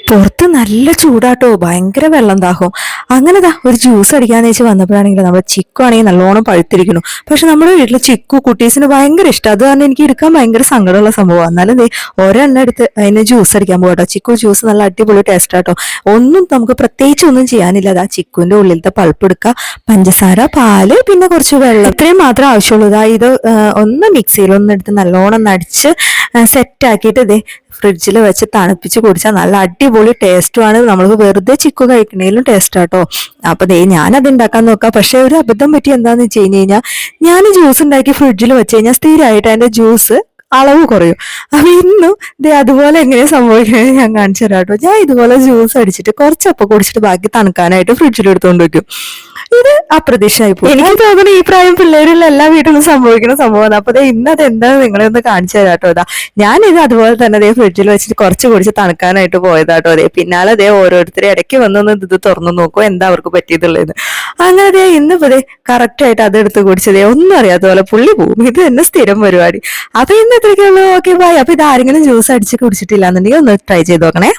പുറത്ത് നല്ല ചൂടാട്ടോ, ഭയങ്കര വെള്ളം ദാഹവും. അങ്ങനെതാ ഒരു ജ്യൂസ് അടിക്കാന്ന് വെച്ച് വന്നപ്പോഴാണെങ്കിൽ നമ്മുടെ ചിക്കു ആണെങ്കിൽ നല്ലോണം പഴുത്തിരിക്കുന്നു. പക്ഷെ നമ്മുടെ വീട്ടിലെ ചിക്കു കുട്ടീസിന് ഭയങ്കര ഇഷ്ടം. അത് കാരണം എനിക്ക് എടുക്കാൻ ഭയങ്കര സങ്കടമുള്ള സംഭവം. എന്നാലും ദേ ഒരെണ്ണം എടുത്ത് അതിന് ജ്യൂസ് അടിക്കാൻ പോകട്ടോ. ചിക്കു ജ്യൂസ് നല്ല അടിപൊളി ടേസ്റ്റ് ആട്ടോ. ഒന്നും നമുക്ക് പ്രത്യേകിച്ച് ഒന്നും ചെയ്യാനില്ല. അതാ ചിക്കുവിന്റെ ഉള്ളിലത്തെ പൾപ്പ് എടുക്കുക, പഞ്ചസാര, പാല്, പിന്നെ കുറച്ച് വെള്ളം, ഇത്രയും മാത്രമേ ആവശ്യമുള്ളൂ. ഇത് ഒന്ന് മിക്സിയിൽ ഒന്ന് എടുത്ത് നല്ലോണം നടിച്ച് സെറ്റ് ആക്കിയിട്ട് ഇതേ ഫ്രിഡ്ജിൽ വെച്ച് തണുപ്പിച്ച് കുടിച്ചാൽ നല്ല അടിപൊളി ടേസ്റ്റുമാണ്. നമ്മൾക്ക് വെറുതെ ചിക്കു കഴിക്കണേലും ടേസ്റ്റ് ആട്ടോ. അപ്പൊ ദേ ഞാനത് ഉണ്ടാക്കാൻ നോക്കാം. പക്ഷെ ഒരു അബദ്ധം പറ്റി എന്താന്ന് വെച്ച് കഴിഞ്ഞാൽ ഞാൻ ജ്യൂസ് ഉണ്ടാക്കി ഫ്രിഡ്ജിൽ വെച്ച് കഴിഞ്ഞാൽ സ്ഥിരമായിട്ട് അതിന്റെ ജ്യൂസ് അളവ് കുറയും. അപ്പൊ ഇന്നും ദേ അതുപോലെ എങ്ങനെ സംഭവിക്കുന്നത് ഞാൻ കാണിച്ചു തരാം കേട്ടോ. ഞാൻ ഇതുപോലെ ജ്യൂസ് അടിച്ചിട്ട് കുറച്ചപ്പം കുടിച്ചിട്ട് ബാക്കി തണുക്കാനായിട്ട് ഫ്രിഡ്ജിൽ എടുത്തുകൊണ്ട് വെക്കും. ഇത് അപ്രതീക്ഷിതമായി പോയി. എനിക്ക് തോന്നുന്നു ഈ പ്രായം പിള്ളേരുള്ള എല്ലാ വീട്ടിലും സംഭവിക്കുന്ന സംഭവമാണ്. അപ്പൊ ഇന്ന് അത് എന്താണെന്ന് നിങ്ങളെ ഒന്ന് കാണിച്ചു തരാം കേട്ടോ. ഇതാ ഞാനിത് അതുപോലെ തന്നെ അതേ ഫ്രിഡ്ജിൽ വെച്ചിട്ട് കുറച്ച് കുടിച്ച് തണുക്കാനായിട്ട് പോയതാട്ടോ. അതേ പിന്നാലെ അതേ ഓരോരുത്തരെ ഇടയ്ക്ക് വന്നൊന്ന് ഇത് തുറന്നു നോക്കും എന്താ അവർക്ക് പറ്റിയതുള്ളത്. അങ്ങനെ അതേ ഇന്നിപ്പോ ദേ കറക്റ്റ് ആയിട്ട് അത് എടുത്ത് കുടിച്ചതേ ഒന്നും അറിയാത്ത പോലെ പുള്ളി പോകും. ഇത് തന്നെ സ്ഥിരം പരിപാടി. അപ്പൊ ഇന്ന് എത്രയ്ക്കുള്ളൂ. Okay bye. അപ്പൊ ഇത് ആരെങ്കിലും ജ്യൂസ് അടിച്ച് കുടിച്ചിട്ടില്ല എന്നുണ്ടെങ്കിൽ ഒന്ന് ട്രൈ ചെയ്ത് നോക്കണേ.